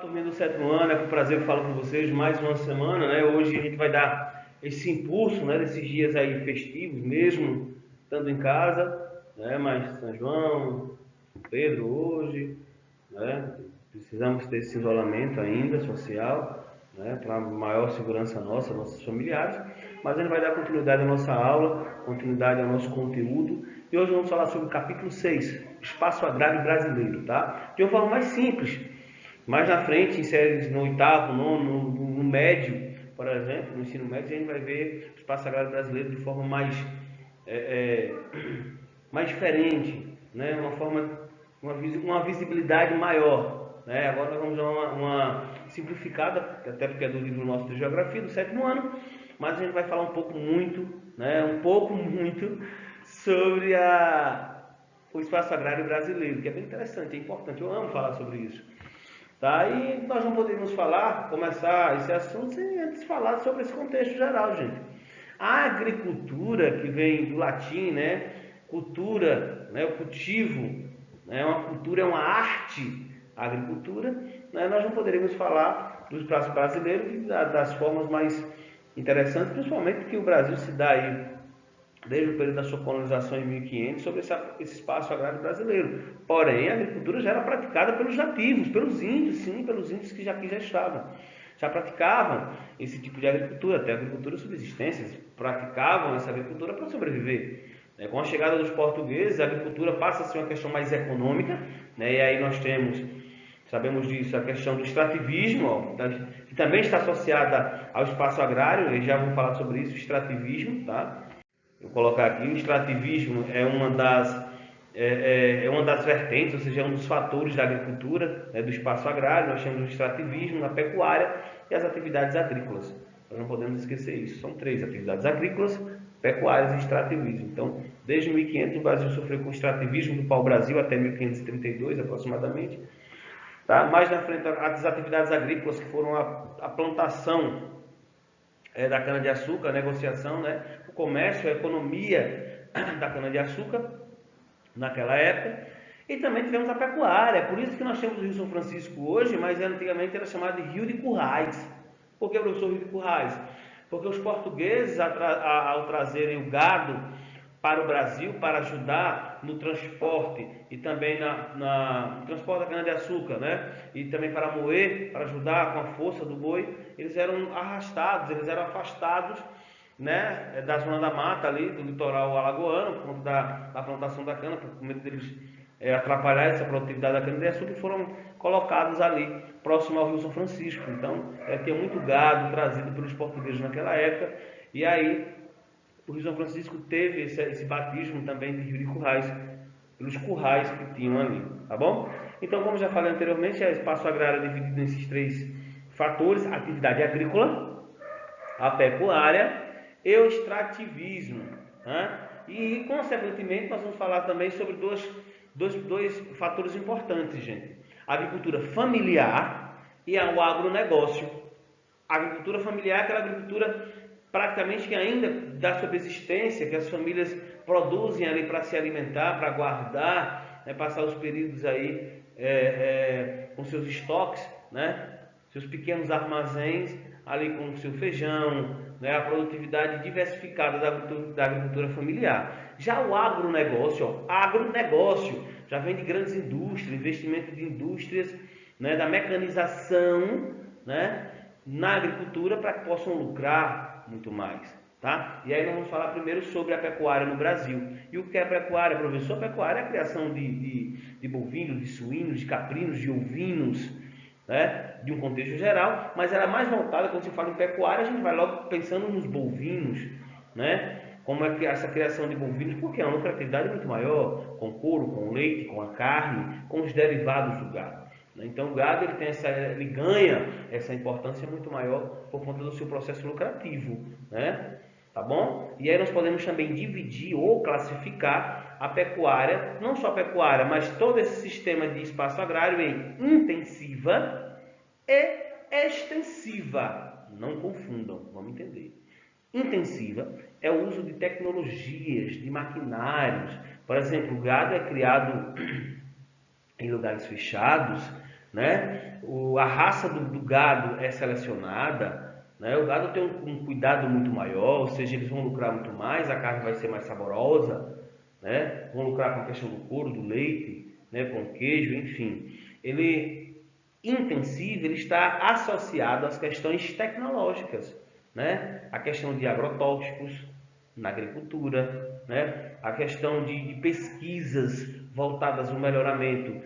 turminha do sétimo ano, é com prazer que falo com vocês mais uma semana, né? Hoje a gente vai dar esse impulso, né, desses dias aí festivos, mesmo estando em casa, né? Mas São João, Pedro hoje, né? Precisamos ter esse isolamento ainda social, né? Para maior segurança nossa, nossos familiares. Mas a gente vai dar continuidade à nossa aula, continuidade ao nosso conteúdo. E hoje vamos falar sobre o capítulo 6, Espaço Agrário Brasileiro, tá? De uma forma mais simples. Mais na frente, em séries no oitavo, no médio, por exemplo, no ensino médio, a gente vai ver o espaço agrário brasileiro de forma mais diferente, né? Uma visibilidade maior. Né? Agora nós vamos dar uma simplificada, até porque é do livro nosso de Geografia, do sétimo ano, mas a gente vai falar um pouco muito, né? Sobre o espaço agrário brasileiro, que é bem interessante, é importante, eu amo falar sobre isso. Tá? E nós não podemos começar esse assunto sem antes falar sobre esse contexto geral, gente. A agricultura, que vem do latim, né? Cultura, né? O cultivo, né? Uma cultura é uma arte, a agricultura, né? Nós não poderíamos falar do espaço brasileiro das formas mais interessantes, principalmente que o Brasil se dá aí desde o período da sua colonização em 1500, sobre esse espaço agrário brasileiro. Porém, a agricultura já era praticada pelos nativos, pelos índios, sim, pelos índios que aqui já estavam. Já praticavam esse tipo de agricultura, até agricultura subsistência, praticavam essa agricultura para sobreviver. Com a chegada dos portugueses, a agricultura passa a ser uma questão mais econômica, né? E aí nós sabemos disso, a questão do extrativismo, que também está associada ao espaço agrário, e já vou falar sobre isso, o extrativismo, tá? Vou colocar aqui, o extrativismo é uma das vertentes, ou seja, é um dos fatores da agricultura, né, do espaço agrário. Nós temos o extrativismo na pecuária e as atividades agrícolas. Nós não podemos esquecer isso. São três: atividades agrícolas, pecuárias e extrativismo. Então, desde 1500 o Brasil sofreu com o extrativismo do pau-brasil até 1532 aproximadamente. Tá? Mais na frente, as atividades agrícolas, que foram a plantação da cana-de-açúcar, a negociação, né? O comércio, a economia da cana-de-açúcar naquela época. E também tivemos a pecuária. É por isso que nós temos o Rio São Francisco hoje, mas antigamente era chamado de Rio de Currais. Por que, professor, Rio de Currais? Porque os portugueses, ao trazerem o gado para o Brasil, para ajudar no transporte e também no transporte da cana-de-açúcar, né? E também para moer, para ajudar com a força do boi, eles eram arrastados, eles eram afastados, né, da zona da mata ali, do litoral alagoano, por conta da plantação da cana, por medo deles atrapalhar essa produtividade da cana-de-açúcar, e foram colocados ali, próximo ao Rio São Francisco. Então, tinha muito gado trazido pelos portugueses naquela época, e aí o Rio São Francisco teve esse batismo também de Rio de Currais, pelos currais que tinham ali, tá bom? Então, como já falei anteriormente, o espaço agrário é dividido nesses três fatores: a atividade agrícola, a pecuária e o extrativismo, né? E, consequentemente, nós vamos falar também sobre dois fatores importantes, gente: a agricultura familiar e o agronegócio. A agricultura familiar é aquela agricultura praticamente que ainda dá subsistência, que as famílias produzem ali para se alimentar, para guardar, né, passar os períodos aí com seus estoques, né, seus pequenos armazéns ali com o seu feijão, né, a produtividade diversificada da agricultura familiar. Já o agronegócio, já vem de grandes indústrias, investimento de indústrias, né, da mecanização, né, na agricultura, para que possam lucrar muito mais, tá? E aí nós vamos falar primeiro sobre a pecuária no Brasil. E o que é pecuária, professor? Pecuária é a criação de bovinos, de suínos, de caprinos, de ovinos, né? De um contexto geral, mas ela é mais voltada, quando se fala em pecuária, a gente vai logo pensando nos bovinos, né? Como é que essa criação de bovinos, porque é uma lucratividade muito maior, com couro, com leite, com a carne, com os derivados do gado. Então o gado ele ganha essa importância muito maior por conta do seu processo lucrativo, né? Tá bom? E aí nós podemos também dividir ou classificar a pecuária, não só a pecuária, mas todo esse sistema de espaço agrário, em intensiva e extensiva. Não confundam, vamos entender. Intensiva é o uso de tecnologias, de maquinários. Por exemplo, o gado é criado em lugares fechados, né? A raça do gado é selecionada, né? O gado tem um cuidado muito maior, ou seja, eles vão lucrar muito mais, a carne vai ser mais saborosa, né? Vão lucrar com a questão do couro, do leite, né? Com o queijo, enfim. Ele intensivo, ele está associado às questões tecnológicas, né? A questão de agrotóxicos na agricultura, né? A questão de pesquisas voltadas ao melhoramento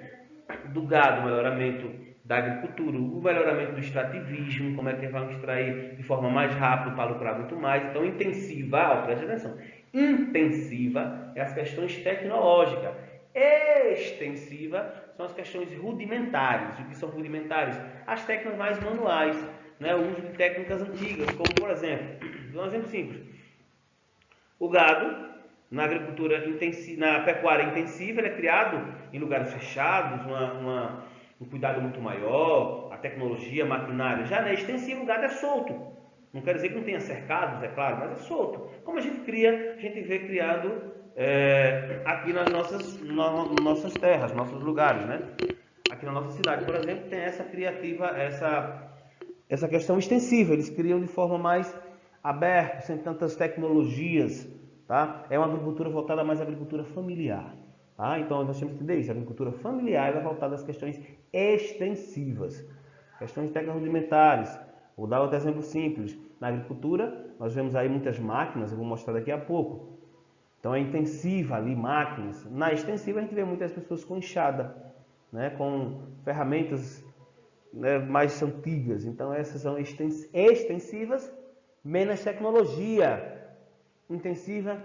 do gado, o melhoramento da agricultura, o melhoramento do extrativismo, como é que vamos extrair de forma mais rápida para lucrar muito mais. Então, intensiva, presta atenção, intensiva é as questões tecnológicas, extensiva são as questões rudimentares. O que são rudimentares? As técnicas mais manuais, né? O uso de técnicas antigas, como por exemplo, um exemplo simples, o gado na agricultura intensiva, na pecuária intensiva, ele é criado em lugares fechados, um cuidado muito maior, a tecnologia, a maquinária. Já na extensiva, o gado é solto. Não quer dizer que não tenha cercados, é claro, mas é solto. Como a gente cria, a gente vê criado aqui nas nossas terras, nossos lugares, né? Aqui na nossa cidade, por exemplo, tem essa criativa, essa questão extensiva. Eles criam de forma mais aberta, sem tantas tecnologias, tá? É uma agricultura voltada mais à agricultura familiar, tá? Então nós temos que entender isso. A agricultura familiar é voltada às questões extensivas, questões técnicas rudimentares. Vou dar outro exemplo simples. Na agricultura, nós vemos aí muitas máquinas, eu vou mostrar daqui a pouco. Então é intensiva ali, máquinas. Na extensiva a gente vê muitas pessoas com enxada, né? Com ferramentas, né, mais antigas. Então essas são extensivas, menos tecnologia. Intensiva,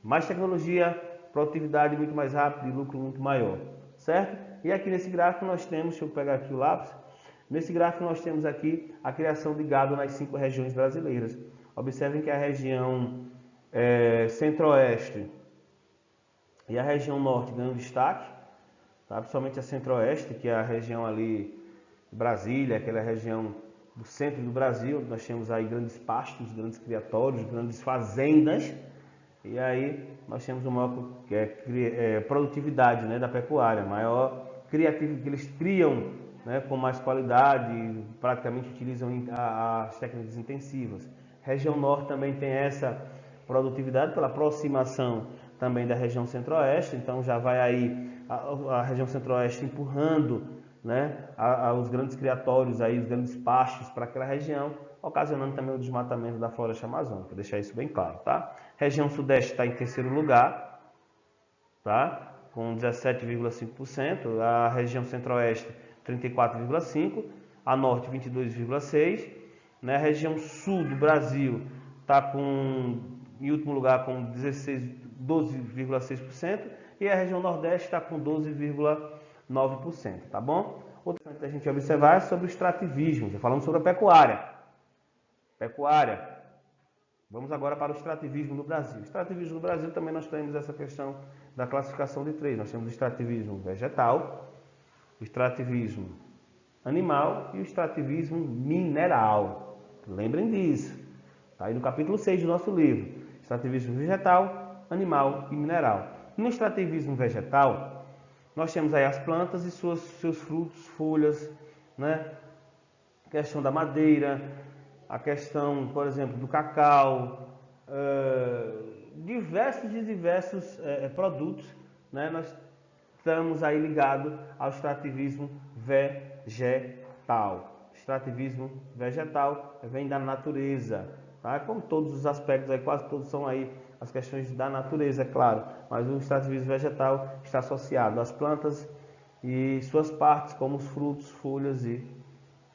mais tecnologia, produtividade muito mais rápida e lucro muito maior, certo? E aqui nesse gráfico nós temos, deixa eu pegar aqui o lápis, nesse gráfico nós temos aqui a criação de gado nas 5 regiões brasileiras. Observem que a região centro-oeste e a região norte ganham destaque, tá? Principalmente a centro-oeste, que é a região ali de Brasília, aquela região do centro do Brasil, onde nós temos aí grandes pastos, grandes criatórios, grandes fazendas, e aí nós temos uma maior produtividade, né, da pecuária, maior criatividade, que eles criam, né, com mais qualidade, praticamente utilizam as técnicas intensivas. Região norte também tem essa produtividade pela aproximação também da região centro-oeste, então já vai aí a região centro-oeste empurrando, né, os grandes criatórios, aí, os grandes pastos para aquela região, ocasionando também o desmatamento da floresta amazônica, deixar isso bem claro, tá? Região sudeste está em terceiro lugar, tá? Com 17,5%, a região centro-oeste 34,5%, a norte 22,6%, né? A região sul do Brasil está em último lugar com 12,6%, e a região nordeste está com 12,9%, tá bom? Outra coisa que a gente observar é sobre o extrativismo, já falamos sobre a pecuária. Vamos agora para o extrativismo no Brasil. O extrativismo no Brasil também nós temos essa questão da classificação de 3. Nós temos o extrativismo vegetal, o extrativismo animal e o extrativismo mineral. Lembrem disso. Está aí no capítulo 6 do nosso livro. Extrativismo vegetal, animal e mineral. No extrativismo vegetal, nós temos aí as plantas e seus frutos, folhas, né? A questão da madeira, a questão, por exemplo, do cacau, diversos produtos, né? Nós estamos aí ligados ao extrativismo vegetal. Extrativismo vegetal vem da natureza, tá? Como todos os aspectos aí, quase todos são aí as questões da natureza, é claro, mas o extrativismo vegetal está associado às plantas e suas partes, como os frutos, folhas e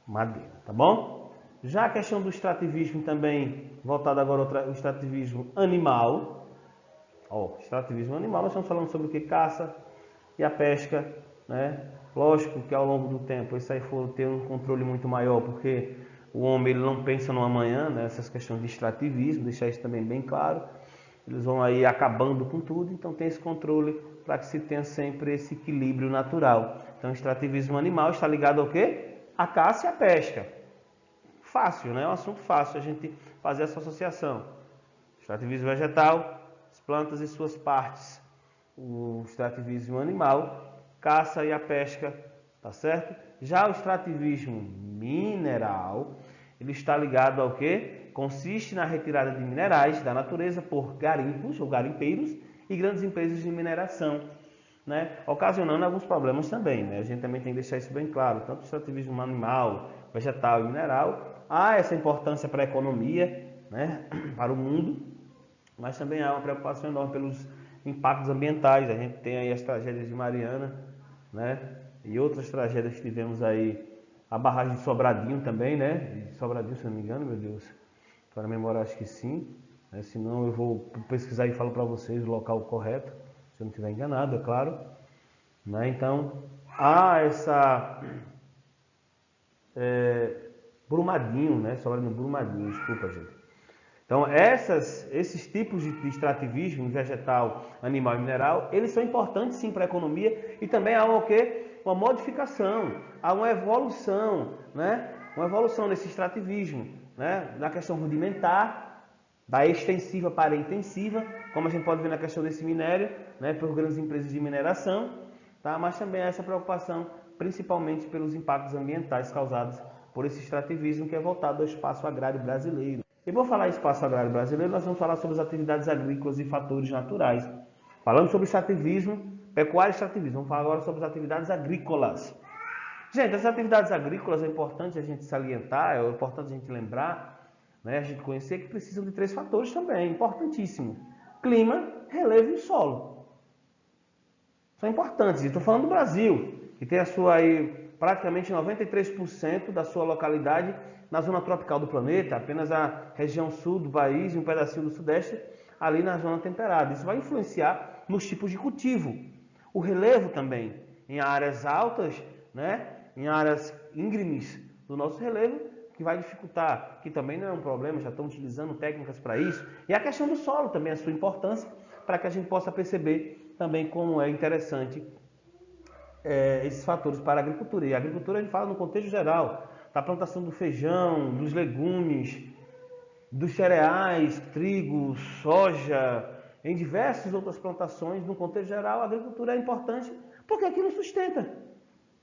madeira, tá bom? Já a questão do extrativismo também, voltado agora ao extrativismo animal. Extrativismo animal, nós estamos falando sobre o que? Caça e a pesca, né? Lógico que ao longo do tempo isso aí for ter um controle muito maior, porque o homem ele não pensa no amanhã, né? Essas questões de extrativismo, deixar isso também bem claro. Eles vão aí acabando com tudo, então tem esse controle para que se tenha sempre esse equilíbrio natural. Então o extrativismo animal está ligado ao quê? A caça e a pesca. Fácil, né? É um assunto fácil a gente fazer essa associação. Extrativismo vegetal, as plantas e suas partes. O extrativismo animal, caça e a pesca, tá certo? Já o extrativismo mineral, ele está ligado ao quê? Consiste na retirada de minerais da natureza por garimpos ou garimpeiros e grandes empresas de mineração, né? Ocasionando alguns problemas também, né? A gente também tem que deixar isso bem claro, tanto o extrativismo animal, vegetal e mineral, há essa importância para a economia, né? Para o mundo, mas também há uma preocupação enorme pelos impactos ambientais. A gente tem aí as tragédias de Mariana, né? E outras tragédias que tivemos aí, a barragem de Sobradinho também, né? De Sobradinho, se não me engano, meu Deus, para a memória acho que sim, né? Senão eu vou pesquisar e falo para vocês o local correto, se eu não estiver enganado, é claro, né? Então, há essa Brumadinho, né? Sobradinho, Brumadinho, desculpa, gente. Então, esses tipos de extrativismo vegetal, animal e mineral, eles são importantes sim para a economia e também há o quê? Uma modificação, há uma evolução, né? Uma evolução nesse extrativismo, né? Na questão rudimentar, da extensiva para a intensiva, como a gente pode ver na questão desse minério, né? Por grandes empresas de mineração, tá? Mas também há essa preocupação, principalmente pelos impactos ambientais causados por esse extrativismo que é voltado ao espaço agrário brasileiro. E por falar em espaço agrário brasileiro, nós vamos falar sobre as atividades agrícolas e fatores naturais. Falando sobre extrativismo, pecuária e extrativismo, vamos falar agora sobre as atividades agrícolas. Gente, as atividades agrícolas é importante a gente salientar, é importante a gente lembrar, né, a gente conhecer que precisam de 3 fatores também, importantíssimo. Clima, relevo e solo. São importantes. Estou falando do Brasil, que tem a sua aí, praticamente 93% da sua localidade na zona tropical do planeta, apenas a região sul do país e um pedacinho do sudeste ali na zona temperada. Isso vai influenciar nos tipos de cultivo. O relevo também, em áreas altas, né, em áreas íngremes do nosso relevo, que vai dificultar, que também não é um problema, já estão utilizando técnicas para isso. E a questão do solo também, a sua importância, para que a gente possa perceber também como é interessante esses fatores para a agricultura. E a agricultura a gente fala no contexto geral, da plantação do feijão, dos legumes, dos cereais, trigo, soja, em diversas outras plantações, no contexto geral, a agricultura é importante porque aquilo sustenta.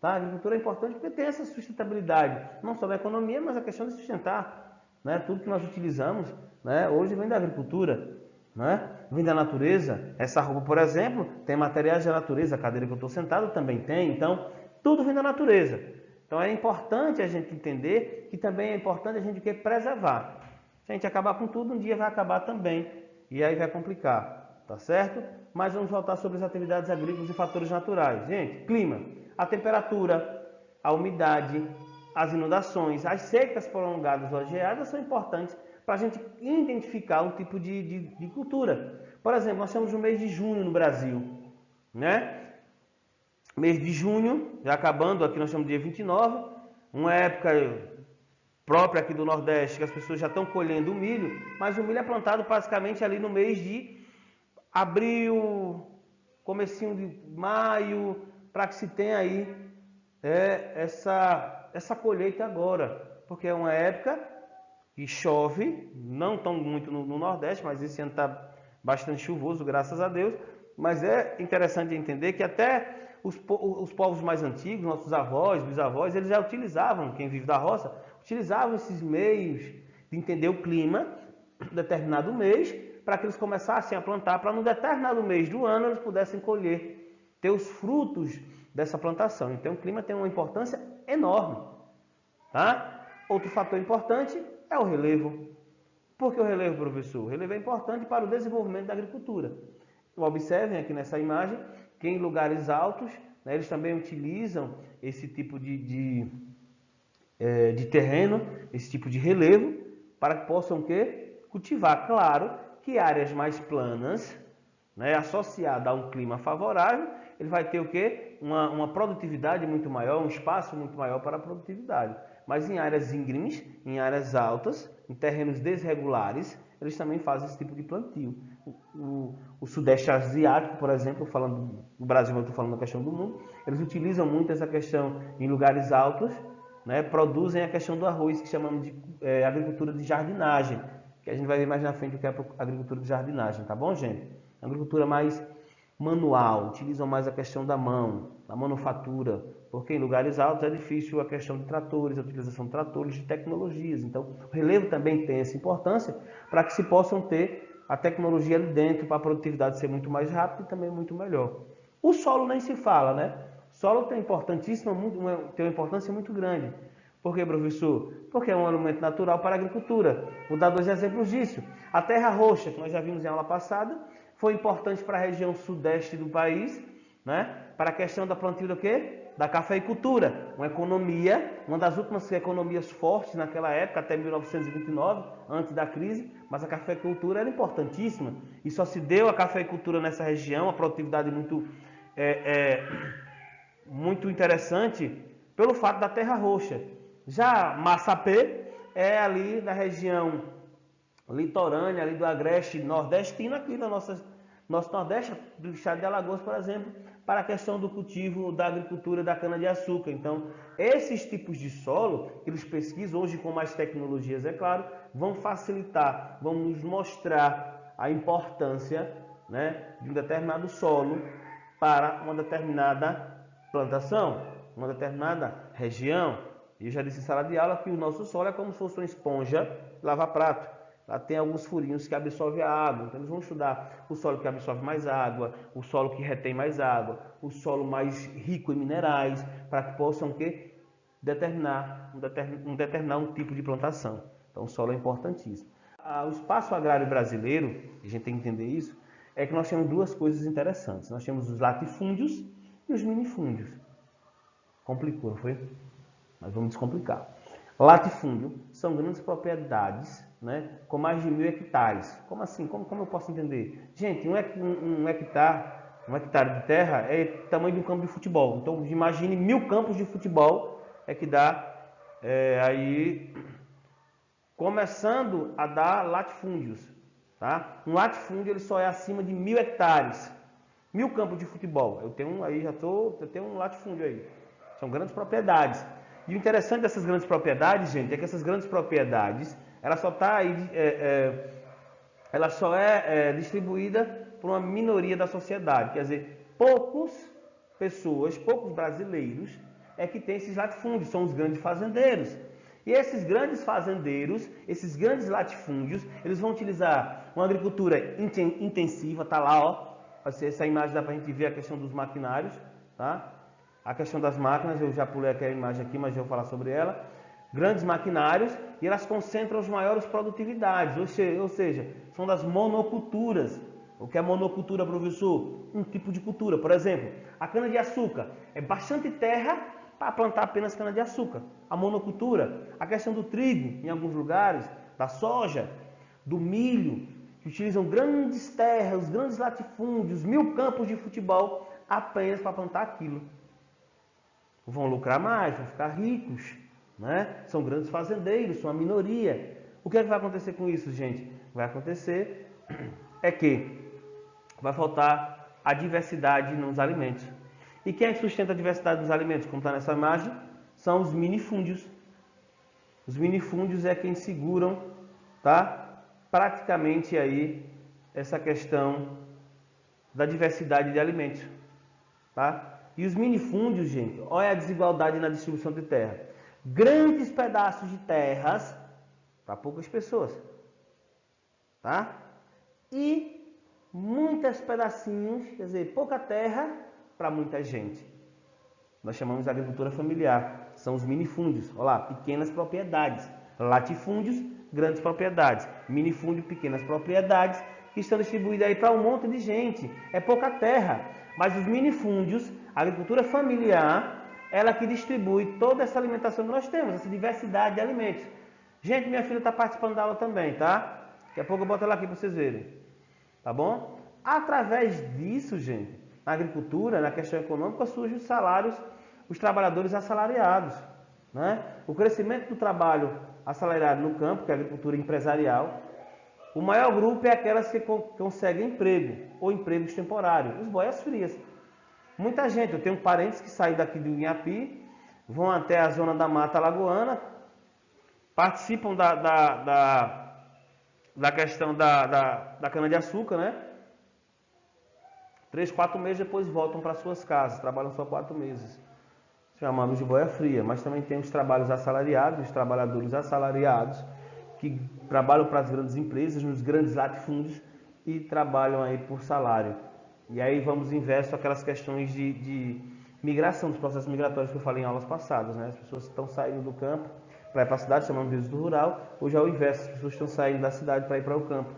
Tá? A agricultura é importante porque tem essa sustentabilidade, não só da economia, mas a questão de sustentar. Né? Tudo que nós utilizamos, né, hoje vem da agricultura. Né? Vem da natureza. Essa roupa, por exemplo, tem materiais da natureza, a cadeira que eu estou sentado também tem, então tudo vem da natureza. Então é importante a gente entender que também é importante a gente preservar. Se a gente acabar com tudo, um dia vai acabar também, e aí vai complicar, tá certo? Mas vamos voltar sobre as atividades agrícolas e fatores naturais. Gente, clima, a temperatura, a umidade, as inundações, as secas prolongadas ou as geadas são importantes para a gente identificar um tipo de cultura. Por exemplo, nós temos o mês de junho no Brasil, né? Mês de junho, já acabando, aqui nós estamos dia 29, uma época própria aqui do Nordeste, que as pessoas já estão colhendo o milho, mas o milho é plantado basicamente ali no mês de abril, comecinho de maio, para que se tenha aí essa colheita agora, porque é uma época que chove, não tão muito no Nordeste, mas esse ano está bastante chuvoso, graças a Deus. Mas é interessante entender que até os povos mais antigos, nossos avós, bisavós, eles já utilizavam, quem vive da roça, utilizavam esses meios de entender o clima de determinado mês, para que eles começassem a plantar, para no determinado mês do ano eles pudessem colher, ter os frutos dessa plantação. Então o clima tem uma importância enorme. Tá? Outro fator importante é o relevo. Por que o relevo, professor? O relevo é importante para o desenvolvimento da agricultura. Observem aqui nessa imagem que em lugares altos, né, eles também utilizam esse tipo de terreno, esse tipo de relevo, para que possam cultivar. Claro que áreas mais planas, né, associada a um clima favorável, ele vai ter uma produtividade muito maior, um espaço muito maior para a produtividade. Mas em áreas íngremes, em áreas altas, em terrenos desregulares, eles também fazem esse tipo de plantio. O Sudeste Asiático, por exemplo, falando do Brasil, mas eu estou falando da questão do mundo, eles utilizam muito essa questão em lugares altos, né, produzem a questão do arroz, que chamamos de agricultura de jardinagem, que a gente vai ver mais na frente o que é a agricultura de jardinagem, tá bom, gente? Agricultura mais manual, utilizam mais a questão da mão, da manufatura, porque em lugares altos é difícil a questão de tratores, a utilização de tratores, de tecnologias. Então, o relevo também tem essa importância para que se possam ter a tecnologia ali dentro para a produtividade ser muito mais rápida e também muito melhor. O solo nem se fala, né? O solo tem uma importância muito grande. Por que, professor? Porque é um alimento natural para a agricultura. Vou dar 2 exemplos disso. A terra roxa, que nós já vimos em aula passada, foi importante para a região sudeste do país, né? Para a questão da plantio do quê? Da cafeicultura. Uma economia, uma das últimas economias fortes naquela época, até 1929, antes da crise, mas a cafeicultura era importantíssima. E só se deu a cafeicultura nessa região, a produtividade muito interessante, pelo fato da terra roxa. Já Massapê é ali da região litorânea, ali do agreste nordestino, aqui no nosso Nordeste, do estado de Alagoas, por exemplo, para a questão do cultivo da agricultura da cana-de-açúcar. Então, esses tipos de solo, eles pesquisam hoje com mais tecnologias, é claro, vão facilitar, vão nos mostrar a importância, né, de um determinado solo para uma determinada plantação, uma determinada região. Eu já disse em sala de aula que o nosso solo é como se fosse uma esponja lava-prato. Lá tem alguns furinhos que absorvem a água. Então, eles vão estudar o solo que absorve mais água, o solo que retém mais água, o solo mais rico em minerais, para que possam determinar um tipo de plantação. Então, o solo é importantíssimo. O espaço agrário brasileiro, a gente tem que entender isso, é que nós temos 2 coisas interessantes. Nós temos os latifúndios e os minifúndios. Complicou, não foi? Mas vamos descomplicar. Latifúndio são grandes propriedades, né, com mais de 1.000 hectares. Como assim? Como eu posso entender? Gente, um hectare de terra é o tamanho de um campo de futebol. Então, imagine 1.000 campos de futebol é que dá aí começando a dar latifúndios. Tá? Um latifúndio ele só é acima de 1.000 hectares. 1.000 campos de futebol. Eu tenho um latifúndio aí. São grandes propriedades. E o interessante dessas grandes propriedades, gente, é que essas grandes propriedades, ela só é distribuída por uma minoria da sociedade. Quer dizer, poucos brasileiros é que têm esses latifúndios, são os grandes fazendeiros. E esses grandes fazendeiros, esses grandes latifúndios, eles vão utilizar uma agricultura intensiva, tá lá, ó. Essa imagem dá para a gente ver a questão dos maquinários, tá? A questão das máquinas, eu já pulei aquela imagem aqui, mas eu vou falar sobre ela. Grandes maquinários e elas concentram as maiores produtividades, ou seja, são das monoculturas. O que é monocultura, professor? Um tipo de cultura. Por exemplo, a cana-de-açúcar é bastante terra para plantar apenas cana-de-açúcar. A monocultura, a questão do trigo, em alguns lugares, da soja, do milho, que utilizam grandes terras, grandes latifúndios, 1.000 campos de futebol apenas para plantar aquilo. Vão lucrar mais, vão ficar ricos, né? São grandes fazendeiros, são a minoria. O que é que vai acontecer com isso, gente? Vai acontecer é que vai faltar a diversidade nos alimentos. E quem é que sustenta a diversidade dos alimentos, como está nessa imagem? São os minifúndios. Os minifúndios é quem seguram, tá? Praticamente aí essa questão da diversidade de alimentos, tá? E os minifúndios, gente, olha a desigualdade na distribuição de terra. Grandes pedaços de terras para poucas pessoas, tá? E muitos pedacinhos, quer dizer, pouca terra para muita gente. Nós chamamos de agricultura familiar. São os minifúndios. Olha lá, pequenas propriedades. Latifúndios, grandes propriedades. Minifúndio, pequenas propriedades, que estão distribuídas aí para um monte de gente. É pouca terra. Mas os minifúndios, a agricultura familiar, ela que distribui toda essa alimentação que nós temos, essa diversidade de alimentos. Gente, minha filha está participando da aula também, tá? Daqui a pouco eu boto ela aqui para vocês verem. Tá bom? Através disso, gente, na agricultura, na questão econômica, surgem os salários, os trabalhadores assalariados, né? O crescimento do trabalho assalariado no campo, que é a agricultura empresarial. O maior grupo é aquelas que conseguem emprego, ou empregos temporários, os boias-frias. Muita gente, eu tenho parentes que saem daqui do Inhapi, vão até a zona da Mata Alagoana, participam da questão da cana-de-açúcar, né? 3, 4 meses depois voltam para suas casas, trabalham só 4 meses. chamamos de boia fria, mas também tem os trabalhos assalariados, os trabalhadores assalariados, que trabalham para as grandes empresas, nos grandes latifúndios e trabalham aí por salário. E aí vamos inverso aquelas questões de migração, dos processos migratórios que eu falei em aulas passadas, né? As pessoas estão saindo do campo para ir para a cidade, chamamos de êxodo rural. Hoje é o inverso, as pessoas estão saindo da cidade para ir para o campo,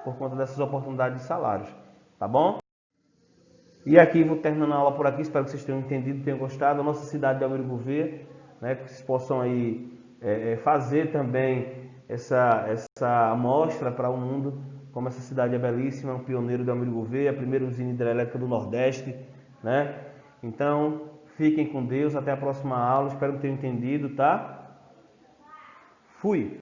por conta dessas oportunidades de salários, tá bom? E aqui vou terminando a aula por aqui, espero que vocês tenham entendido, tenham gostado. A nossa cidade de Almiro Gouveia, né, que vocês possam aí fazer também essa amostra para o mundo, como essa cidade é belíssima, um pioneiro de Almiro Gouveia, a primeira usina hidrelétrica do Nordeste, né? Então, fiquem com Deus, até a próxima aula, espero que tenham entendido, tá? Fui!